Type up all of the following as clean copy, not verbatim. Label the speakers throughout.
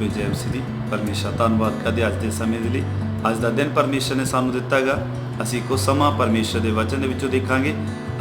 Speaker 1: ਹੋਵੇ ਜੈ ਮਸੀਹ ਦੀ। परमेश्वर धन्नवाद करते अज के समय के लिए। अज का दिन परमेश्वर ने सानू दिता गा। असी कुछ समा परमेश्वर के वचन के विचों देखांगे।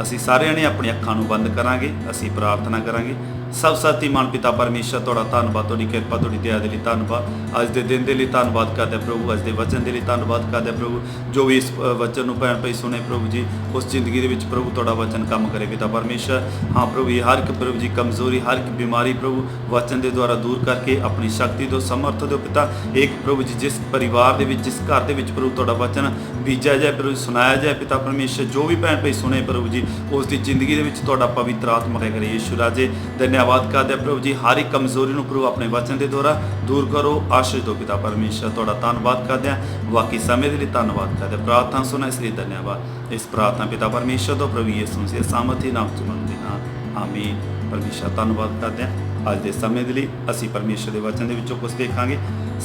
Speaker 1: असी सारे ने अपनी अखां नूं बंद करांगे, असी प्रार्थना करांगे। सब साथी मान पिता परमेश्वर तुहाडा धन्नवाद, तुहाडी किरपा, तुहाडी दया दे लई धन्नवाद। अज के दिन के लिए धन्नवाद करते प्रभु, अज के वचन के लिए धन्नवाद करते प्रभु। जो भी इस वचन नूं भैन भाई सुने प्रभु जी, उस जिंदगी दे विच प्रभु तुहाडा वचन काम करे पिता परमेश्वर। हाँ प्रभु, ये हर एक प्रभु जी कमजोरी, हर एक बीमारी प्रभु वचन के द्वारा दूर करके अपनी शक्ति दो, समर्थ दो पिता। एक प्रभु जी जिस परिवार के जिस घर के प्रभु तुहाडा वचन बीजा जाए प्रभु, सुनाया जाए पिता परमेश्वर। जो भी भैन भाई सुने प्रभु जी, उसकी जिंदगी के तुहाडा पवित्र आत्मा करे यीशु राजे। धन्यवाद करते प्रभु जी, हर एक कमजोरी नूं प्रभु अपने वचन के द्वारा दूर करो, आशीष दो पिता परमेश्वर। तुहाडा धन्नवाद करते हैं, बाकी समय के लिए धन्नवाद करते। प्रार्थना सुना इसलिए धन्यवाद। इस प्रार्थना पिता परमेश्वर तो प्रभु यीशु मसीह सामर्थी नाम च मंगदे हां, आमीन। परमेश्वर धन्नवाद करते हैं। अज के समय के लिए असी परमेश्वर के वचन के कुछ देखांगे।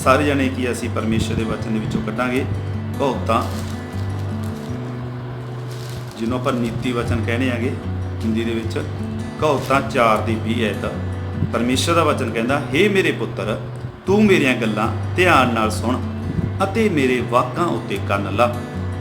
Speaker 1: सारे जने की असी परमेश्वर के वचन के कटांगे कहावतां, जिन्हों पर नीति वचन कहने आगे हिंदी दे विच। कहावतां 4 की 20 आयत। परमेश्वर का वचन कहता, हे मेरे पुत्र तू मेरियां गल्लां ध्यान नाल सुण अते मेरे वाकां उत्ते कंन ला।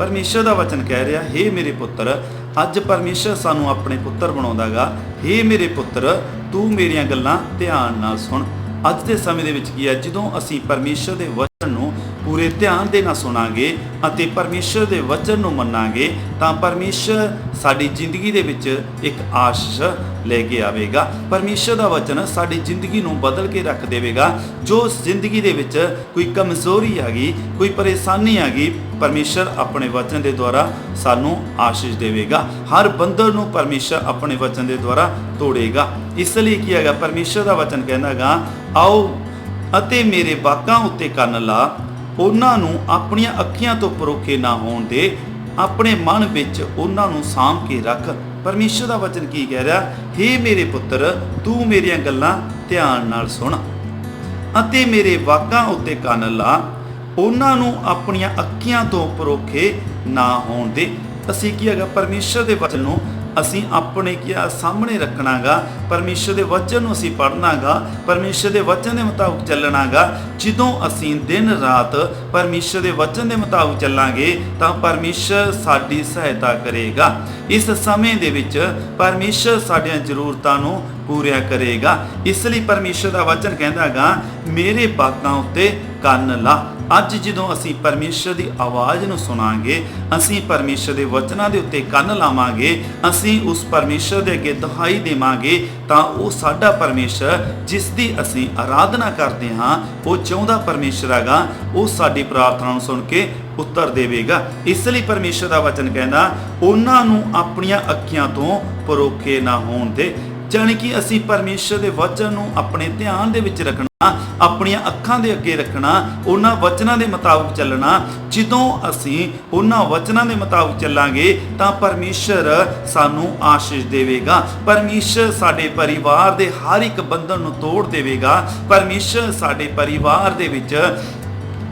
Speaker 1: परमेश्वर का वचन कह रहा, हे मेरे पुत्र। अज परमेश्वर सानू अपने पुत्र बनाउंदा गा। हे मेरे पुत्र तू मेरियां गल्लां ध्यान नाल सुण। अज के समय दे विच की है, जदों असीं परमेश्वर के वचन नूं पूरे ध्यान दे नाल सुणांगे अते परमेश्वर के वचन नूं मन्नांगे, तां परमेश्वर साडी जिंदगी दे विच एक आशीष लेके आवेगा। परमेश्वर का वचन साडी जिंदगी नूं बदल के रख देवेगा। जो जिंदगी दे विच कोई कमजोरी आ गई, कोई परेशानी आ गई, परमेश्वर अपने वचन के द्वारा सानू आशीष देवेगा। हर बंधन नूं परमेश्वर अपने वचन के द्वारा तोड़ेगा। इसलिए की है, परमेश्वर का वचन कहना गा, आओ अते मेरे वाकां उत्ते कंन ला, उन्हां नूं अपणियां अखियां तो परोखे ना होण दे, अपने मन विच उन्हां नूं साम के रख। परमेश्वर का वचन की कह रहा, हे मेरे पुत्र तू मेरियां गल्लां ध्यान नाल सुण अते मेरे वाकां उत्ते कंन ला, उन्हां नूं अपणियां अखियां तो परोखे ना होण दे। असीं की हैगा, परमेश्वर के वचन नूं असीं अपने क्या सामने रखना गा। परमेश्वर के वचन असीं पढ़ना गा, परमेश्वर के वचन के मुताबिक चलना गा। जदों असीं दिन रात परमेश्वर के वचन के मुताबिक चलांगे तां परमेश्वर साडी सहायता करेगा। इस समय दे विच परमेश्वर साडियां जरूरतां नूं पूरियां करेगा। इसलिए परमेश्वर का वचन कहंदा गा, मेरे वाकां उत्ते कंन ला। अज जदों असीं परमेश्वर की आवाज़ नूं सुनांगे, असीं परमेश्वर के वचनां दे उत्ते कंन लावांगे, असीं उस परमेश्वर के अगे दुहाई देवांगे, तां वो साडा परमेश्वर जिस दी असीं आराधना करते हाँ, वो चाहुंदा परमेश्वर हैगा, वो साडी प्रार्थना नूं सुन के उत्तर देवेगा। इसलिए परमेश्वर का वचन कहना, उन्हां नूं अपणियां अखियां तो परोखे ना होण दे। जानी कि असीं परमेश्वर के वचन नूं अपने ध्यान दे विच रखना, अपनी अखां दे अगे रखना, उन्हां वचनां दे मुताबिक चलना। जदों असीं उन्हां वचनां दे मुताबिक चलांगे तां परमेश्वर सानू आशीष देवेगा। परमेश्वर साडे परिवार दे हर एक बंधन नूं तोड़ देवेगा। परमेश्वर साडे परिवार दे विच,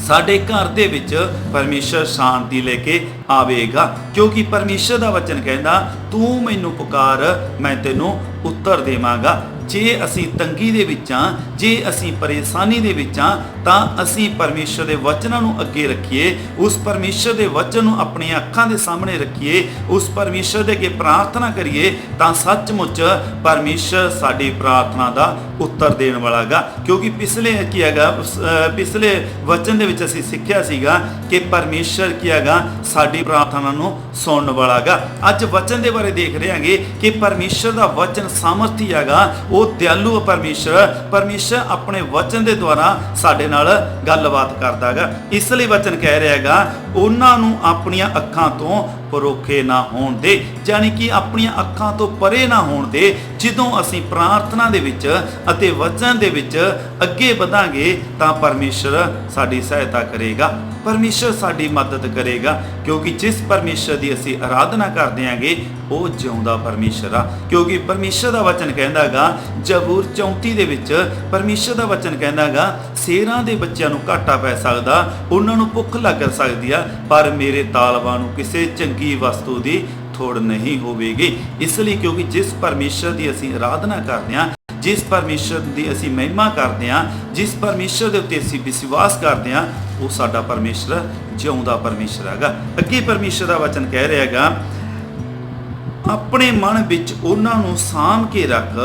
Speaker 1: साडे घर दे विच परमेश्वर शांति लेके आवेगा। क्योंकि परमेश्वर का वचन कहना, तू मैनू पुकार मैं तेनों उत्तर देवांगा। जे असीं तंगी दे विच हां, जे असीं परेशानी दे विच हां, तां असीं परमेश्वर के वचनां नूं अगे रखीए, उस परमेश्वर के वचन नूं अपनी अखां दे सामने रखीए, उस परमेश्वर दे अगे प्रार्थना करिए, तां सचमुच परमेश्वर साडी प्रार्थना दा उत्तर देण वाला गा। क्योंकि पिछले की हैगा, पिछले वचन दे विच असीं सिੱਖਿਆ सीगा कि परमेश्वर की हैगा साडी प्रार्थना नूं सुणन वाला गा। अज वचन दे बारे देख रहे हांगे कि परमेश्वर दा वचन सामर्थी हैगा, वो दयालु परमेश्वर। परमेश्वर अपने वचन के द्वारा साडे नाल गलबात करदा गा। इसलिए वचन कह रहा हैगा, उन्हां नूं अपणियां अखां तो परोखे ना होण दे, यानी कि अपणियां अखां तो परे ना होण दे। जदों असीं प्रार्थना दे विच अते वचन दे विच अगे वधांगे तां परमेश्वर साडी सहायता करेगा, परमेश्वर साडी मदद करेगा। क्योंकि जिस परमेश्वर की असीं आराधना करदे आंगे वो जिउंदा परमेश्वर आ। क्योंकि परमेश्वर का वचन कहंदा गा, जबूर 34 दे विच परमेश्वर का वचन कहंदा गा, शेरां दे बच्चिआं नूं घाटा पै सकदा, उन्हां नूं भुख लग सकदी आ, पर मेरे तालबां नूं किसी चंगी वस्तु की थोड़ नहीं होवेगी। इसलिए क्योंकि जिस परमेश्वर की असीं आराधना करते हैं, ਜਿਸ ਪਰਮੇਸ਼ਰ ਦੀ ਅਸੀਂ ਮਹਿਮਾ ਕਰਦੇ ਹਾਂ, ਜਿਸ ਪਰਮੇਸ਼ਰ ਦੇ ਉੱਤੇ ਅਸੀਂ ਵਿਸ਼ਵਾਸ ਕਰਦੇ ਹਾਂ, ਉਹ ਸਾਡਾ ਪਰਮੇਸ਼ਰ ਜਿਉਂਦਾ ਪਰਮੇਸ਼ਰ ਹੈਗਾ। ਅੱਗੇ ਪਰਮੇਸ਼ਰ ਦਾ ਵਚਨ ਕਹਿ ਰਿਹਾ ਹੈਗਾ, ਆਪਣੇ ਮਨ ਵਿੱਚ ਉਹਨਾਂ ਨੂੰ ਸਾਂਭ ਕੇ ਰੱਖ।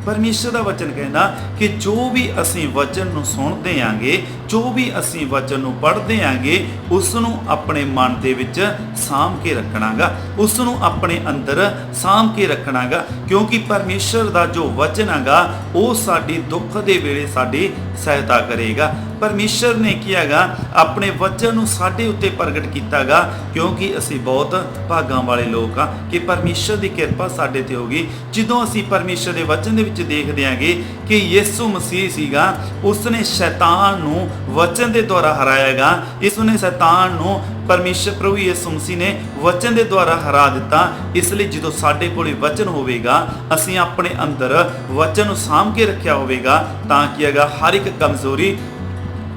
Speaker 1: ਪਰਮੇਸ਼ਰ ਦਾ ਵਚਨ ਕਹਿੰਦਾ ਕਿ ਜੋ ਵੀ ਅਸੀਂ ਵਚਨ ਨੂੰ ਸੁਣਦੇ ਆਂਗੇ, ਜੋ ਵੀ ਅਸੀਂ ਵਚਨ ਨੂੰ ਪੜ੍ਹਦੇ ਆਂਗੇ, ਉਸ ਨੂੰ ਆਪਣੇ ਮਨ ਦੇ ਵਿੱਚ ਸਾਂਭ ਕੇ ਰੱਖਣਾਗਾ, ਉਸ ਨੂੰ ਆਪਣੇ ਅੰਦਰ ਸਾਂਭ ਕੇ ਰੱਖਣਾਗਾ, ਕਿਉਂਕਿ ਪਰਮੇਸ਼ਰ ਦਾ ਜੋ ਵਚਨ ਹੈਗਾ ਉਹ ਸਾਡੀ ਦੁੱਖ ਦੇ ਵੇਲੇ ਸਾਡੀ ਸਹਾਇਤਾ ਕਰੇਗਾ। ਪਰਮੇਸ਼ਰ ਨੇ ਕੀ ਹੈਗਾ ਆਪਣੇ ਵਚਨ ਨੂੰ ਸਾਡੇ ਉੱਤੇ ਪ੍ਰਗਟ ਕੀਤਾਗਾ, ਕਿਉਂਕਿ ਅਸੀਂ ਬਹੁਤ ਭਾਗਾਂ ਵਾਲੇ ਲੋਕ ਹਾਂ ਕਿ ਪਰਮੇਸ਼ਰ ਦੀ ਕਿਰਪਾ ਸਾਡੇ ਤੇ ਹੋਗੀ। ਜਦੋਂ ਅਸੀਂ ਪਰਮੇਸ਼ਰ ਦੇ ਵਚਨ ਦੇ ਵਿੱਚ ਦੇਖਦੇ ਆਂਗੇ ਕਿ ਯਿਸੂ ਮਸੀਹ ਸੀਗਾ, ਉਸਨੇ ਸ਼ੈਤਾਨ ਨੂੰ ਵਚਨ ਦੇ ਦੁਆਰਾ ਹਰਾਇਆਗਾ। ਇਸ ਨੇ ਸ਼ੈਤਾਨ ਨੂੰ ਪਰਮੇਸ਼ਰ ਪ੍ਰਭੂ ਯਿਸੂ ਮਸੀਹ ਨੇ ਵਚਨ ਦੇ ਦੁਆਰਾ ਹਰਾ ਦਿੱਤਾ। ਇਸ ਲਈ ਜਦੋਂ ਸਾਡੇ ਕੋਲ ਵਚਨ ਹੋਵੇਗਾ, ਅਸੀਂ ਆਪਣੇ ਅੰਦਰ ਵਚਨ ਨੂੰ ਸਾਂਭ ਕੇ ਰੱਖਿਆ ਹੋਵੇਗਾ, ਤਾਂ ਕੀ ਹੈਗਾ ਹਰ ਇੱਕ ਕਮਜ਼ੋਰੀ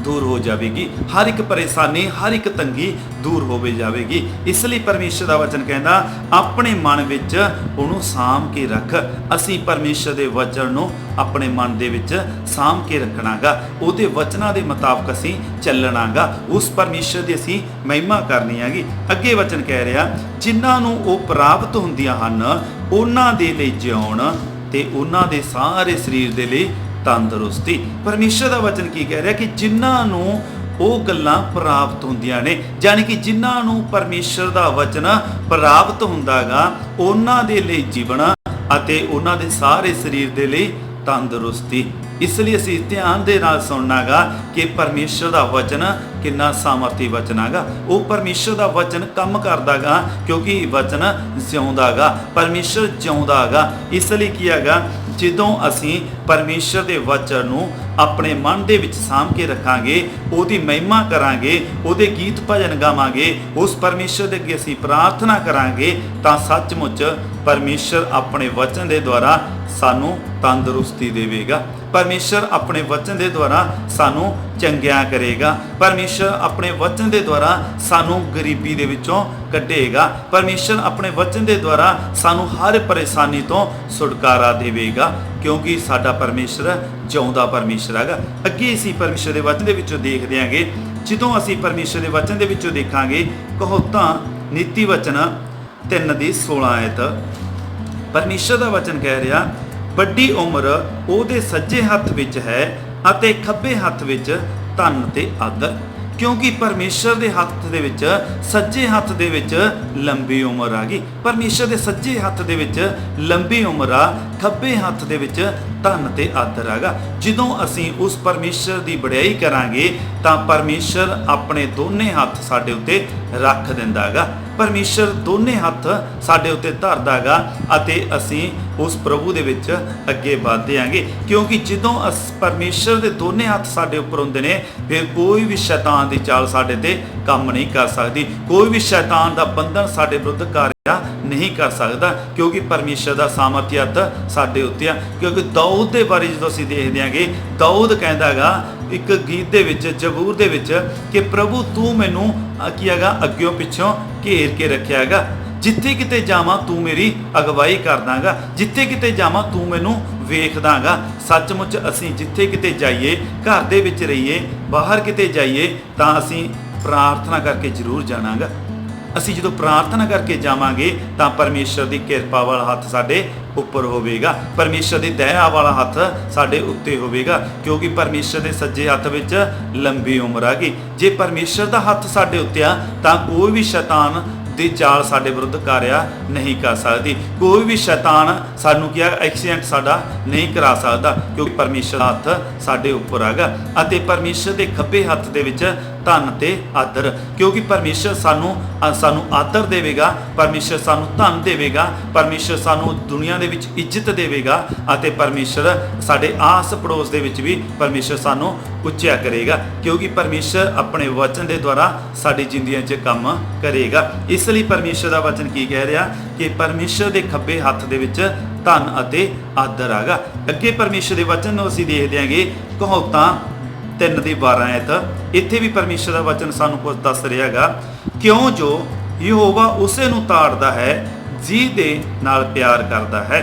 Speaker 1: ਦੂਰ ਹੋ ਜਾਵੇਗੀ, ਹਰ ਇੱਕ ਪਰੇਸ਼ਾਨੀ, ਹਰ ਇੱਕ ਤੰਗੀ ਦੂਰ ਹੋਵੇ ਜਾਵੇਗੀ। ਇਸ ਲਈ ਪਰਮੇਸ਼ਰ ਦਾ ਵਚਨ ਕਹਿੰਦਾ ਆਪਣੇ ਮਨ ਵਿੱਚ ਉਹਨੂੰ ਸਾਂਭ ਕੇ ਰੱਖ। ਅਸੀਂ ਪਰਮੇਸ਼ਰ ਦੇ ਵਚਨ ਨੂੰ ਆਪਣੇ ਮਨ ਦੇ ਵਿੱਚ ਸਾਂਭ ਕੇ ਰੱਖਣਾਗਾ, ਉਹਦੇ ਵਚਨਾਂ ਦੇ ਮੁਤਾਬਕ ਅਸੀਂ ਚੱਲਣਾਗਾ, ਉਸ ਪਰਮੇਸ਼ਰ ਦੀ ਅਸੀਂ ਮਹਿਮਾ ਕਰਨੀ ਹੈਗੀ। ਅੱਗੇ ਵਚਨ ਕਹਿ ਰਿਹਾ, ਜਿਨ੍ਹਾਂ ਨੂੰ ਉਹ ਪ੍ਰਾਪਤ ਹੁੰਦੀਆਂ ਹਨ ਉਹਨਾਂ ਦੇ ਲਈ ਜਿਉਣ ਤੇ ਉਹਨਾਂ ਦੇ ਸਾਰੇ ਸਰੀਰ ਦੇ ਲਈ ਤੰਦਰੁਸਤੀ। ਪਰਮੇਸ਼ਰ ਦਾ ਵਚਨ ਕੀ ਕਹਿ ਰਿਹਾ ਕਿ ਜਿਨ੍ਹਾਂ ਨੂੰ ਉਹ ਗੱਲਾਂ ਪ੍ਰਾਪਤ ਹੁੰਦੀਆਂ ਨੇ, ਯਾਨੀ ਕਿ ਜਿਨ੍ਹਾਂ ਨੂੰ ਪਰਮੇਸ਼ਰ ਦਾ ਵਚਨ ਪ੍ਰਾਪਤ ਹੁੰਦਾਗਾ, ਉਹਨਾਂ ਦੇ ਲਈ ਜੀਵਨ ਅਤੇ ਉਹਨਾਂ ਦੇ ਸਾਰੇ ਸਰੀਰ ਦੇ ਲਈ ਤੰਦਰੁਸਤੀ। ਇਸ ਲਈ ਅਸੀਂ ਧਿਆਨ ਦੇ ਨਾਲ ਸੁਣਨਾਗਾ ਕਿ ਪਰਮੇਸ਼ਰ ਦਾ ਵਚਨ ਕਿੰਨਾ ਸਾਮਰਥੀ ਵਚਨ ਹੈਗਾ। ਉਹ ਪਰਮੇਸ਼ਰ ਦਾ ਵਚਨ ਕੰਮ ਕਰਦਾਗਾ, ਕਿਉਂਕਿ ਵਚਨ ਜਿਉਂਦਾਗਾ, ਪਰਮੇਸ਼ਰ ਜਿਉਂਦਾ ਹੈਗਾ। ਇਸ ਲਈ ਕੀ ਹੈਗਾ, ਜਦੋਂ ਅਸੀਂ ਪਰਮੇਸ਼ਰ ਦੇ ਵਚਨ ਨੂੰ ਆਪਣੇ ਮਨ ਦੇ ਵਿੱਚ ਸਾਂਭ ਕੇ ਰੱਖਾਂਗੇ, ਉਹਦੀ ਮਹਿਮਾ ਕਰਾਂਗੇ, ਉਹਦੇ ਗੀਤ ਭਜਨ ਗਾਵਾਂਗੇ, ਉਸ ਪਰਮੇਸ਼ਰ ਦੇ ਅੱਗੇ ਅਸੀਂ ਪ੍ਰਾਰਥਨਾ ਕਰਾਂਗੇ, ਤਾਂ ਸੱਚਮੁੱਚ ਪਰਮੇਸ਼ਰ ਆਪਣੇ ਵਚਨ ਦੇ ਦੁਆਰਾ ਸਾਨੂੰ ਤੰਦਰੁਸਤੀ ਦੇਵੇਗਾ। ਪਰਮੇਸ਼ਰ ਆਪਣੇ ਵਚਨ ਦੇ ਦੁਆਰਾ ਸਾਨੂੰ ਚੰਗਿਆ ਕਰੇਗਾ। ਪਰਮੇਸ਼ਰ ਆਪਣੇ ਵਚਨ ਦੇ ਦੁਆਰਾ ਸਾਨੂੰ ਗਰੀਬੀ ਦੇ ਵਿੱਚੋਂ ਕੱਢੇਗਾ। ਪਰਮੇਸ਼ਰ ਆਪਣੇ ਵਚਨ ਦੇ ਦੁਆਰਾ ਸਾਨੂੰ ਹਰ ਪਰੇਸ਼ਾਨੀ ਤੋਂ ਛੁਟਕਾਰਾ ਦੇਵੇਗਾ, ਕਿਉਂਕਿ ਸਾਡਾ ਪਰਮੇਸ਼ਰ ਜਿਉਂਦਾ ਪਰਮੇਸ਼ਰ ਹੈਗਾ। ਅੱਗੇ ਅਸੀਂ ਪਰਮੇਸ਼ਰ ਦੇ ਵਚਨ ਦੇ ਵਿੱਚੋਂ ਦੇਖਦੇ ਆਂਗੇ, ਜਦੋਂ ਅਸੀਂ ਪਰਮੇਸ਼ਰ ਦੇ ਵਚਨ ਦੇ ਵਿੱਚੋਂ ਦੇਖਾਂਗੇ, ਕਹੋਤਾਂ ਨੀਤੀ ਵਚਨ 3:16 ਆਇਤ, ਪਰਮੇਸ਼ਰ ਦਾ ਵਚਨ ਕਹਿ ਰਿਹਾ, ਵੱਡੀ ਉਮਰ ਉਹਦੇ ਸੱਜੇ ਹੱਥ ਵਿੱਚ ਹੈ ਅਤੇ ਖੱਬੇ ਹੱਥ ਵਿੱਚ ਧਨ ਤੇ ਆਦਰ। ਕਿਉਂਕਿ ਪਰਮੇਸ਼ਰ ਦੇ ਹੱਥ ਦੇ ਵਿੱਚ, ਸੱਜੇ ਹੱਥ ਦੇ ਵਿੱਚ ਲੰਬੀ ਉਮਰ ਆ ਗਈ। ਪਰਮੇਸ਼ਰ ਦੇ ਸੱਜੇ ਹੱਥ ਦੇ ਵਿੱਚ ਲੰਬੀ ਉਮਰ ਆ, ਖੱਬੇ ਹੱਥ ਦੇ ਵਿੱਚ ਧਨ ਤੇ ਆਦਰ ਹੈਗਾ। ਜਦੋਂ ਅਸੀਂ ਉਸ ਪਰਮੇਸ਼ਰ ਦੀ ਵਡਿਆਈ ਕਰਾਂਗੇ, ਤਾਂ ਪਰਮੇਸ਼ਰ ਆਪਣੇ ਦੋਨੇ ਹੱਥ ਸਾਡੇ ਉੱਤੇ ਰੱਖ ਦਿੰਦਾ ਹੈਗਾ। ਪਰਮੇਸ਼ਰ ਦੋਨੇ ਹੱਥ ਸਾਡੇ ਉੱਤੇ ਧਰਦਾ ਹੈਗਾ ਅਤੇ ਅਸੀਂ ਉਸ ਪ੍ਰਭੂ ਦੇ ਵਿੱਚ ਅੱਗੇ ਵਧਦੇ ਆਂਗੇ, ਕਿਉਂਕਿ ਜਦੋਂ ਪਰਮੇਸ਼ਰ ਦੇ ਦੋਨੇ ਹੱਥ ਸਾਡੇ ਉੱਪਰ ਹੁੰਦੇ ਨੇ, ਫਿਰ ਕੋਈ ਵੀ ਸ਼ੈਤਾਨ ਦੀ ਚਾਲ ਸਾਡੇ ਤੇ ਕੰਮ ਨਹੀਂ ਕਰ ਸਕਦੀ, ਕੋਈ ਵੀ ਸ਼ੈਤਾਨ ਦਾ ਬੰਧਨ ਸਾਡੇ ਵਿਰੁੱਧ ਕਾਰਿਆ ਨਹੀਂ ਕਰ ਸਕਦਾ, ਕਿਉਂਕਿ ਪਰਮੇਸ਼ਰ ਦਾ ਸਾਮਰਥੀ ਹੱਥ ਸਾਡੇ ਉੱਤੇ ਆ। ਕਿਉਂਕਿ ਦਾਊਦ ਦੇ ਬਾਰੇ ਜਦੋਂ ਅਸੀਂ ਦੇਖਦੇ ਆਂਗੇ, ਦਾਊਦ ਕਹਿੰਦਾ ਹੈਗਾ ਇੱਕ ਗੀਤ ਦੇ ਵਿੱਚ, ਜ਼ਬੂਰ ਦੇ ਵਿੱਚ, ਕਿ ਪ੍ਰਭੂ ਤੂੰ ਮੈਨੂੰ ਕੀ ਹੈਗਾ ਅੱਗਿਓਂ ਪਿੱਛੋਂ ਘੇਰ ਕੇ ਰੱਖਿਆ ਹੈਗਾ, ਜਿੱਥੇ ਕਿਤੇ ਜਾਵਾਂ ਤੂੰ ਮੇਰੀ ਅਗਵਾਈ ਕਰਦਾਗਾ, ਜਿੱਥੇ ਕਿਤੇ ਜਾਵਾਂ ਤੂੰ ਮੈਨੂੰ ਵੇਖਦਾਗਾ। ਸੱਚਮੁੱਚ ਅਸੀਂ ਜਿੱਥੇ ਕਿਤੇ ਜਾਈਏ, ਘਰ ਦੇ ਵਿੱਚ ਰਹੀਏ, ਬਾਹਰ ਕਿਤੇ ਜਾਈਏ, ਤਾਂ ਅਸੀਂ ਪ੍ਰਾਰਥਨਾ ਕਰਕੇ ਜ਼ਰੂਰ ਜਾਣਾਗਾ। ਅਸੀਂ ਜਦੋਂ ਪ੍ਰਾਰਥਨਾ ਕਰਕੇ ਜਾਵਾਂਗੇ ਤਾਂ ਪਰਮੇਸ਼ਰ ਦੀ ਕਿਰਪਾ ਵਾਲਾ ਹੱਥ ਸਾਡੇ ਉੱਪਰ ਹੋਵੇਗਾ, ਪਰਮੇਸ਼ਰ ਦੀ ਦਇਆ ਵਾਲਾ ਹੱਥ ਸਾਡੇ ਉੱਤੇ ਹੋਵੇਗਾ, ਕਿਉਂਕਿ ਪਰਮੇਸ਼ਰ ਦੇ ਸੱਜੇ ਹੱਥ ਵਿੱਚ ਲੰਬੀ ਉਮਰ ਆ ਗਈ। ਜੇ ਪਰਮੇਸ਼ਰ ਦਾ ਹੱਥ ਸਾਡੇ ਉੱਤੇ ਆ ਤਾਂ ਕੋਈ ਵੀ ਸ਼ੈਤਾਨ ਦੀ ਚਾਲ ਸਾਡੇ ਵਿਰੁੱਧ ਕਾਰਿਆ ਨਹੀਂ ਕਰ ਸਕਦੀ, ਕੋਈ ਵੀ ਸ਼ੈਤਾਨ ਸਾਨੂੰ ਕੀ ਐਕਸੀਡੈਂਟ ਸਾਡਾ ਨਹੀਂ ਕਰਾ ਸਕਦਾ, ਕਿਉਂਕਿ ਪਰਮੇਸ਼ਰ ਦਾ ਹੱਥ ਸਾਡੇ ਉੱਪਰ ਹੈਗਾ। ਅਤੇ ਪਰਮੇਸ਼ਰ ਦੇ ਖੱਬੇ ਹੱਥ ਦੇ ਵਿੱਚ ਧਨ ਤੇ ਆਦਰ, ਕਿਉਂਕਿ ਪਰਮੇਸ਼ਰ ਸਾਨੂੰ ਆਦਰ ਦੇਵੇਗਾ, ਪਰਮੇਸ਼ਰ ਸਾਨੂੰ ਧਨ ਦੇਵੇਗਾ, ਪਰਮੇਸ਼ਰ ਸਾਨੂੰ ਦੁਨੀਆ ਦੇ ਵਿੱਚ ਇੱਜ਼ਤ ਦੇਵੇਗਾ, ਅਤੇ ਪਰਮੇਸ਼ਰ ਸਾਡੇ ਆਸ ਪੜੋਸ ਦੇ ਵਿੱਚ ਵੀ ਪਰਮੇਸ਼ਰ ਸਾਨੂੰ ਉੱਚਿਆ ਕਰੇਗਾ, ਕਿਉਂਕਿ ਪਰਮੇਸ਼ਰ ਆਪਣੇ ਵਚਨ ਦੇ ਦੁਆਰਾ ਸਾਡੀ ਜ਼ਿੰਦਗੀਆਂ 'ਚ ਕੰਮ ਕਰੇਗਾ। ਇਸ ਲਈ ਪਰਮੇਸ਼ਰ ਦਾ ਵਚਨ ਕੀ ਕਹਿ ਰਿਹਾ ਕਿ ਪਰਮੇਸ਼ਰ ਦੇ ਖੱਬੇ ਹੱਥ ਦੇ ਵਿੱਚ ਧਨ ਅਤੇ ਆਦਰ ਹੈਗਾ। ਅੱਗੇ ਪਰਮੇਸ਼ਰ ਦੇ ਵਚਨ ਨੂੰ ਅਸੀਂ ਦੇਖਦੇ ਆਂਗੇ, ਕਹੋਤਾਂ 3:12 ਆਇਤ, ਇੱਥੇ ਵੀ ਪਰਮੇਸ਼ਰ ਦਾ ਵਚਨ ਸਾਨੂੰ ਕੁਝ ਦੱਸ ਰਿਹਾ ਹੈਗਾ, ਕਿਉਂ ਜੋ ਯਹੋਵਾ ਉਸੇ ਨੂੰ ਤਾੜਦਾ ਹੈ ਜਿਹਦੇ ਨਾਲ ਪਿਆਰ ਕਰਦਾ ਹੈ।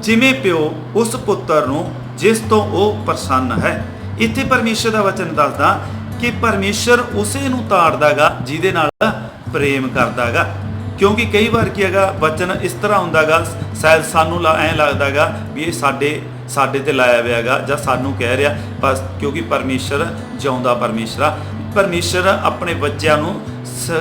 Speaker 1: ਜਿਵੇਂ ਪਿਓ ਉਸ ਪੁੱਤਰ ਨੂੰ ਜਿਸ ਤੋਂ ਉਹ ਪ੍ਰਸੰਨ ਹੈ। ਇੱਥੇ ਪਰਮੇਸ਼ਰ ਦਾ ਵਚਨ ਦੱਸਦਾ ਕਿ ਪਰਮੇਸ਼ਰ ਉਸੇ ਨੂੰ ਤਾੜਦਾ ਗਾ ਜਿਹਦੇ ਨਾਲ ਪ੍ਰੇਮ ਕਰਦਾ ਗਾ। ਕਿਉਂਕਿ ਕਈ ਵਾਰ ਕੀ ਹੈਗਾ, ਵਚਨ ਇਸ ਤਰ੍ਹਾਂ ਹੁੰਦਾ ਗਾ, ਸ਼ਾਇਦ ਸਾਨੂੰ ਐਂ ਲੱਗਦਾ ਗਾ ਵੀ ਇਹ ਸਾਡੇ ਤੇ ਲਾਇਆ ਹੋਇਆ ਗਾ ਜਾਂ ਸਾਨੂੰ ਕਹਿ ਰਿਹਾ, ਬਸ ਕਿਉਂਕਿ ਪਰਮੇਸ਼ਰ ਜਿਉਂਦਾ ਪਰਮੇਸ਼ਰ ਆਪਣੇ ਬੱਚਿਆਂ ਨੂੰ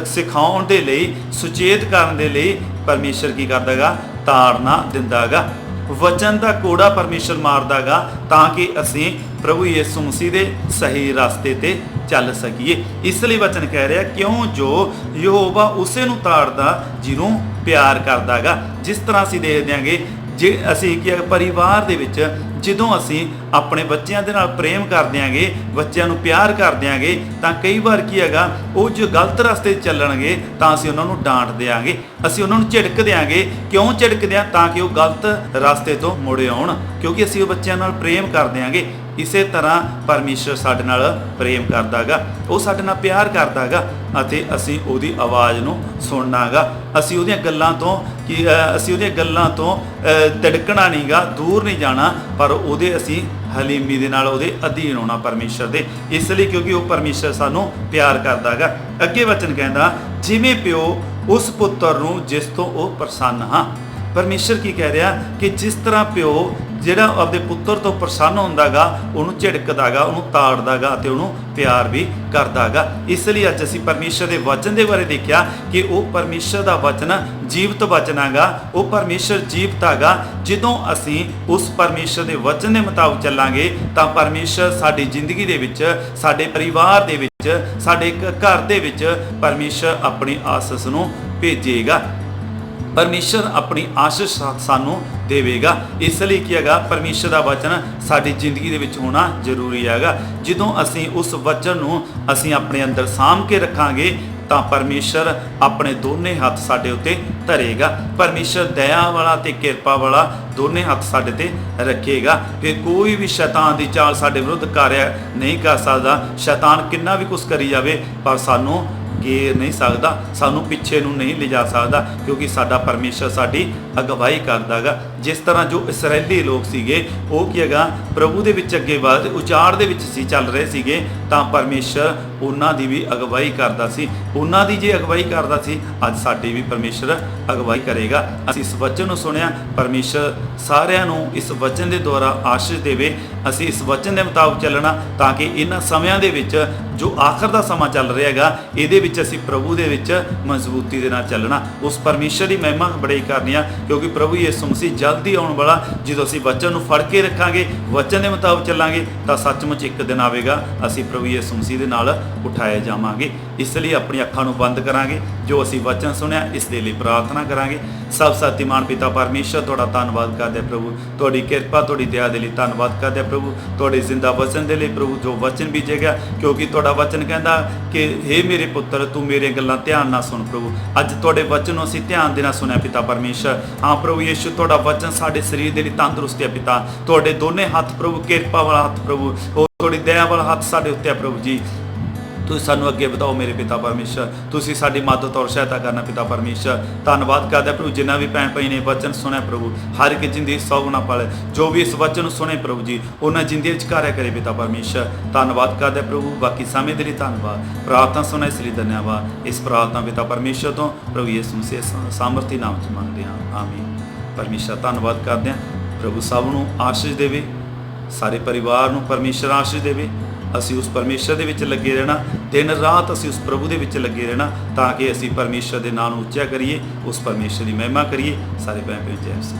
Speaker 1: ਸਿਖਾਉਣ ਦੇ ਲਈ, ਸੁਚੇਤ ਕਰਨ ਦੇ ਲਈ ਪਰਮੇਸ਼ਰ ਕੀ ਕਰਦਾ ਗਾ, ਤਾੜਨਾ ਦਿੰਦਾ ਗਾ। ਵਚਨ ਦਾ ਕੋੜਾ ਪਰਮੇਸ਼ਰ ਮਾਰਦਾ ਗਾ ਤਾਂ ਕਿ ਅਸੀਂ ਪ੍ਰਭੂ ਯਿਸੂ ਮਸੀਹ ਦੇ ਸਹੀ ਰਸਤੇ ਤੇ ਚੱਲ ਸਕੀਏ। ਇਸ ਲਈ ਵਚਨ ਕਹਿ ਰਿਹਾ, ਕਿਉਂ ਜੋ ਯਹੋਵਾ ਉਸੇ ਨੂੰ ਤਾੜਦਾ ਜਿਹਨੂੰ ਪਿਆਰ ਕਰਦਾ ਗਾ। ਜਿਸ ਤਰ੍ਹਾਂ ਅਸੀਂ ਦੇਖਦੇ ਆਂਗੇ, ਜੇ ਅਸੀਂ ਕੀ ਪਰਿਵਾਰ ਦੇ ਵਿੱਚ ਜਦੋਂ ਅਸੀਂ ਆਪਣੇ ਬੱਚਿਆਂ ਦੇ ਨਾਲ ਪ੍ਰੇਮ ਕਰ ਦਿਆਂਗੇ, ਬੱਚਿਆਂ ਨੂੰ ਪਿਆਰ ਕਰ ਦਿਆਂਗੇ, ਤਾਂ ਕਈ ਵਾਰ ਕੀ ਹੈਗਾ, ਉਹ ਜੋ ਗਲਤ ਰਸਤੇ ਚੱਲਣਗੇ ਤਾਂ ਅਸੀਂ ਉਹਨਾਂ ਨੂੰ ਡਾਂਟ ਦਿਆਂਗੇ, ਅਸੀਂ ਉਹਨਾਂ ਨੂੰ ਝਿੜਕ ਦਿਆਂਗੇ। ਕਿਉਂ ਝਿੜਕਦੇ ਹਾਂ? ਤਾਂ ਕਿ ਉਹ ਗਲਤ ਰਸਤੇ ਤੋਂ ਮੁੜ ਆਉਣ, ਕਿਉਂਕਿ ਅਸੀਂ ਉਹ ਬੱਚਿਆਂ ਨਾਲ ਪ੍ਰੇਮ ਕਰ ਦਿਆਂਗੇ। ਇਸੇ ਤਰ੍ਹਾਂ ਪਰਮੇਸ਼ਰ ਸਾਡੇ ਨਾਲ ਪ੍ਰੇਮ ਕਰਦਾ ਗਾ, ਉਹ ਸਾਡੇ ਨਾਲ ਪਿਆਰ ਕਰਦਾ ਗਾ ਅਤੇ ਅਸੀਂ ਉਹਦੀ ਆਵਾਜ਼ ਨੂੰ ਸੁਣਨਾ ਗਾ। ਅਸੀਂ ਉਹਦੀਆਂ ਗੱਲਾਂ ਤੋਂ ਤਿੜਕਣਾ ਨਹੀਂ ਗਾ, ਦੂਰ ਨਹੀਂ ਜਾਣਾ, ਪਰ ਉਹਦੇ ਅਸੀਂ ਹਲੀਮੀ ਦੇ ਨਾਲ ਉਹਦੇ ਅਧੀਨ ਹੋਣਾ ਪਰਮੇਸ਼ਰ ਦੇ। ਇਸ ਲਈ ਕਿਉਂਕਿ ਉਹ ਪਰਮੇਸ਼ਰ ਸਾਨੂੰ ਪਿਆਰ ਕਰਦਾ ਗਾ। ਅੱਗੇ ਵਚਨ ਕਹਿੰਦਾ, ਜਿਵੇਂ ਪਿਓ ਉਸ ਪੁੱਤਰ ਨੂੰ ਜਿਸ ਤੋਂ ਉਹ ਪ੍ਰਸੰਨ ਹਾਂ। ਪਰਮੇਸ਼ਰ ਕੀ ਕਹਿ ਰਿਹਾ ਕਿ ਜਿਸ ਤਰ੍ਹਾਂ ਪਿਓ ਜਿਹੜਾ ਆਪਦੇ ਪੁੱਤਰ ਤੋਂ ਪ੍ਰਸੰਨ ਹੁੰਦਾ ਗਾ, ਉਹਨੂੰ ਝਿੜਕਦਾ ਗਾ, ਉਹਨੂੰ ਤਾੜਦਾ ਗਾ ਅਤੇ ਉਹਨੂੰ ਪਿਆਰ ਵੀ ਕਰਦਾ ਗਾ। ਇਸ ਲਈ ਅੱਜ ਅਸੀਂ ਪਰਮੇਸ਼ਰ ਦੇ ਵਚਨ ਦੇ ਬਾਰੇ ਦੇਖਿਆ ਕਿ ਉਹ ਪਰਮੇਸ਼ਰ ਦਾ ਵਚਨ ਜੀਵਤ ਵਚਨ ਹੈਗਾ, ਉਹ ਪਰਮੇਸ਼ਰ ਜੀਵਤ ਹੈਗਾ। ਜਦੋਂ ਅਸੀਂ ਉਸ ਪਰਮੇਸ਼ਰ ਦੇ ਵਚਨ ਦੇ ਮੁਤਾਬਕ ਚੱਲਾਂਗੇ ਤਾਂ ਪਰਮੇਸ਼ਰ ਸਾਡੀ ਜ਼ਿੰਦਗੀ ਦੇ ਵਿੱਚ, ਸਾਡੇ ਪਰਿਵਾਰ ਦੇ ਵਿੱਚ, ਸਾਡੇ ਘਰ ਦੇ ਵਿੱਚ ਪਰਮੇਸ਼ਰ ਆਪਣੀ ਆਸੀਸ ਨੂੰ ਭੇਜੇਗਾ, ਪਰਮੇਸ਼ਰ ਆਪਣੀ ਆਸ਼ੀਸ਼ ਸਾਨੂੰ ਦੇਵੇਗਾ। ਇਸ ਲਈ ਕੀ ਹੈਗਾ, ਪਰਮੇਸ਼ਰ ਦਾ ਵਚਨ ਸਾਡੀ ਜ਼ਿੰਦਗੀ ਦੇ ਵਿੱਚ ਹੋਣਾ ਜ਼ਰੂਰੀ ਹੈਗਾ। ਜਦੋਂ ਅਸੀਂ ਉਸ ਵਚਨ ਨੂੰ ਅਸੀਂ ਆਪਣੇ ਅੰਦਰ ਸਾਂਭ ਕੇ ਰੱਖਾਂਗੇ ਤਾਂ ਪਰਮੇਸ਼ਰ ਆਪਣੇ ਦੋਨੇ ਹੱਥ ਸਾਡੇ ਉੱਤੇ ਧਰੇਗਾ। ਪਰਮੇਸ਼ਰ ਦਇਆ ਵਾਲਾ ਤੇ ਕਿਰਪਾ ਵਾਲਾ ਦੋਨੇ ਹੱਥ ਸਾਡੇ ਤੇ ਰੱਖੇਗਾ ਕਿ ਕੋਈ ਵੀ ਸ਼ੈਤਾਨ ਦੀ ਚਾਲ ਸਾਡੇ ਵਿਰੁੱਧ ਕਾਰਿਆ ਨਹੀਂ ਕਰ ਸਕਦਾ। ਸ਼ੈਤਾਨ ਕਿੰਨਾ ਵੀ ਕੁਛ ਕਰੀ ਜਾਵੇ ਪਰ ਸਾਨੂੰ ਘੇਰ ਨਹੀਂ ਸਕਦਾ, ਸਾਨੂੰ ਪਿੱਛੇ ਨੂੰ ਨਹੀਂ ਲਿਜਾ ਸਕਦਾ, ਕਿਉਂਕਿ ਸਾਡਾ ਪਰਮੇਸ਼ਰ ਸਾਡੀ ਅਗਵਾਈ ਕਰਦਾ ਗਾ। ਜਿਸ ਤਰ੍ਹਾਂ ਜੋ ਇਸਰਾਏਲੀ ਲੋਕ ਸੀਗੇ, ਉਹ ਕੀ ਹੈਗਾ, ਪ੍ਰਭੂ ਦੇ ਵਿੱਚ ਅੱਗੇ ਵਧ ਉਚਾੜ ਦੇ ਵਿੱਚ ਸੀ ਚੱਲ ਰਹੇ ਸੀਗੇ, ਤਾਂ ਪਰਮੇਸ਼ਰ ਉਹਨਾਂ ਦੀ ਵੀ ਅਗਵਾਈ ਕਰਦਾ ਸੀ। ਉਹਨਾਂ ਦੀ ਜੇ ਅਗਵਾਈ ਕਰਦਾ ਸੀ, ਅੱਜ ਸਾਡੀ ਵੀ ਪਰਮੇਸ਼ਰ ਅਗਵਾਈ ਕਰੇਗਾ। ਅਸੀਂ ਇਸ ਵਚਨ ਨੂੰ ਸੁਣਿਆ, ਪਰਮੇਸ਼ਰ ਸਾਰਿਆਂ ਨੂੰ ਇਸ ਵਚਨ ਦੇ ਦੁਆਰਾ ਆਸ਼ੀਸ਼ ਦੇਵੇ। ਅਸੀਂ ਇਸ ਵਚਨ ਦੇ ਮੁਤਾਬਕ ਚੱਲਣਾ ਤਾਂ ਕਿ ਇਹਨਾਂ ਸਮਿਆਂ ਦੇ ਵਿੱਚ ਜੋ ਆਖਰ ਦਾ ਸਮਾਂ ਚੱਲ ਰਿਹਾ ਹੈਗਾ, ਇਹਦੇ ਵਿੱਚ ਅਸੀਂ ਪ੍ਰਭੂ ਦੇ ਵਿੱਚ ਮਜ਼ਬੂਤੀ ਦੇ ਨਾਲ ਚੱਲਣਾ। ਉਸ ਪਰਮੇਸ਼ਰ ਦੀ ਮਹਿਮਾ ਬੜਾਈ ਕਰਨੀ ਆ, ਕਿਉਂਕਿ ਪ੍ਰਭੂ ਯਿਸੂ ਮਸੀਹ ਜਲਦੀ ਆਉਣ ਵਾਲਾ। ਜਦੋਂ ਅਸੀਂ ਵਚਨ ਨੂੰ ਫੜ ਕੇ ਰੱਖਾਂਗੇ, ਵਚਨ ਦੇ ਮੁਤਾਬਕ ਚੱਲਾਂਗੇ, ਤਾਂ ਸੱਚਮੁੱਚ ਇੱਕ ਦਿਨ ਆਵੇਗਾ ਅਸੀਂ ਪ੍ਰਭੂ ਯਿਸੂ ਮਸੀਹ ਦੇ ਨਾਲ ਉਠਾਏ ਜਾਵਾਂਗੇ। ਇਸ ਲਈ ਆਪਣੀ ਅੱਖਾਂ ਨੂੰ ਬੰਦ ਕਰਾਂਗੇ, ਜੋ ਅਸੀਂ ਵਚਨ ਸੁਣਿਆ ਇਸ ਦੇ ਲਈ ਪ੍ਰਾਰਥਨਾ ਕਰਾਂਗੇ। ਸਭ ਸ਼ਕਤੀਮਾਨ ਪਿਤਾ ਪਰਮੇਸ਼ਰ, ਤੁਹਾਡਾ ਧੰਨਵਾਦ ਕਰਦੇ ਪ੍ਰਭੂ, ਤੁਹਾਡੀ ਕਿਰਪਾ, ਤੁਹਾਡੀ ਦਇਆ ਦੇ ਲਈ ਧੰਨਵਾਦ ਕਰਦੇ ਪ੍ਰਭੂ, ਤੁਹਾਡੇ ਜ਼ਿੰਦਾ ਵਚਨ ਦੇ ਲਈ ਪ੍ਰਭੂ, ਜੋ ਵਚਨ ਬੀਜੇਗਾ, ਕਿਉਂਕਿ ਤੁਹਾਡਾ ਵਚਨ ਕਹਿੰਦਾ ਕਿ ਹੇ ਮੇਰੇ ਪੁੱਤਰ, ਤੂੰ ਮੇਰੀਆਂ ਗੱਲਾਂ ਧਿਆਨ ਨਾਲ ਸੁਣ ਪ੍ਰਭੂ। ਅੱਜ ਤੁਹਾਡੇ ਵਚਨ ਨੂੰ ਅਸੀਂ ਧਿਆਨ ਦੇ ਨਾਲ ਸੁਣਿਆ ਪਿਤਾ ਪਰਮੇਸ਼ਰ। ਹਾਂ ਪ੍ਰਭੂ ਯਿਸੂ, ਤੁਹਾਡਾ ਵਚਨ ਸਾਡੇ ਸਰੀਰ ਦੇ ਲਈ ਤੰਦਰੁਸਤੀ ਹੈ ਪਿਤਾ। ਤੁਹਾਡੇ ਦੋਨੇ ਹੱਥ ਪ੍ਰਭੂ, ਕਿਰਪਾ ਵਾਲਾ ਹੱਥ ਪ੍ਰਭੂ, ਤੁਹਾਡੀ ਦਇਆ ਵਾਲਾ ਹੱਥ ਸਾਡੇ ਉੱਤੇ ਹੈ ਪ੍ਰਭੂ ਜੀ। ਤੁਸੀਂ ਸਾਨੂੰ ਅੱਗੇ ਵਧਾਓ ਮੇਰੇ ਪਿਤਾ ਪਰਮੇਸ਼ਰ, ਤੁਸੀਂ ਸਾਡੀ ਮਦਦ ਔਰ ਸਹਾਇਤਾ ਕਰਨਾ ਪਿਤਾ ਪਰਮੇਸ਼ਰ। ਧੰਨਵਾਦ ਕਰਦੇ ਪ੍ਰਭੂ, ਜਿੰਨਾ ਵੀ ਭੈਣ ਭਾਈ ਨੇ ਵਚਨ ਸੁਣਿਆ ਪ੍ਰਭੂ, ਹਰ ਇੱਕ ਜ਼ਿੰਦਗੀ ਸੌ ਗੁਣਾ ਪਾਲੇ। ਜੋ ਵੀ ਇਸ ਵਚਨ ਨੂੰ ਸੁਣੇ ਪ੍ਰਭੂ ਜੀ, ਉਹਨਾਂ ਜ਼ਿੰਦਗੀ ਵਿੱਚ ਕਾਰਿਆ ਕਰੇ ਪਿਤਾ ਪਰਮੇਸ਼ਰ। ਧੰਨਵਾਦ ਕਰਦੇ ਪ੍ਰਭੂ, ਬਾਕੀ ਸਮੇਂ ਦੇ ਲਈ ਧੰਨਵਾਦ। ਪ੍ਰਾਰਥਨਾ ਸੁਣਾ ਇਸ ਲਈ ਧੰਨਵਾਦ। ਇਸ ਪ੍ਰਾਰਥਨਾ ਪਿਤਾ ਪਰਮੇਸ਼ਰ ਤੋਂ ਪ੍ਰਭੂ ਯਿਸੂ ਮਸੀਹ ਸਾਮਰਥੀ ਨਾਮ 'ਚ ਮੰਗਦੇ ਹਾਂ, ਆਮੀਨ। ਪਰਮੇਸ਼ਰ ਧੰਨਵਾਦ ਕਰਦੇ ਹਾਂ, ਪ੍ਰਭੂ ਸਭ ਨੂੰ ਆਸ਼ੀਸ਼ ਦੇਵੇ, ਸਾਰੇ ਪਰਿਵਾਰ ਨੂੰ ਪਰਮੇਸ਼ਰ ਆਸ਼ੀਸ਼ ਦੇਵੇ। ਅਸੀਂ ਉਸ ਪਰਮੇਸ਼ਰ ਦੇ ਵਿੱਚ ਲੱਗੇ ਰਹਿਣਾ, ਦਿਨ ਰਾਤ ਅਸੀਂ ਉਸ ਪ੍ਰਭੂ ਦੇ ਵਿੱਚ ਲੱਗੇ ਰਹਿਣਾ, ਤਾਂ ਕਿ ਅਸੀਂ ਪਰਮੇਸ਼ਰ ਦੇ ਨਾਂ ਨੂੰ ਉੱਚਾ ਕਰੀਏ, ਉਸ ਪਰਮੇਸ਼ਰ ਦੀ ਮਹਿਮਾ ਕਰੀਏ। ਸਾਰੇ ਭੈਣ ਭਰਾ ਜੈ ਮਸੀਹ।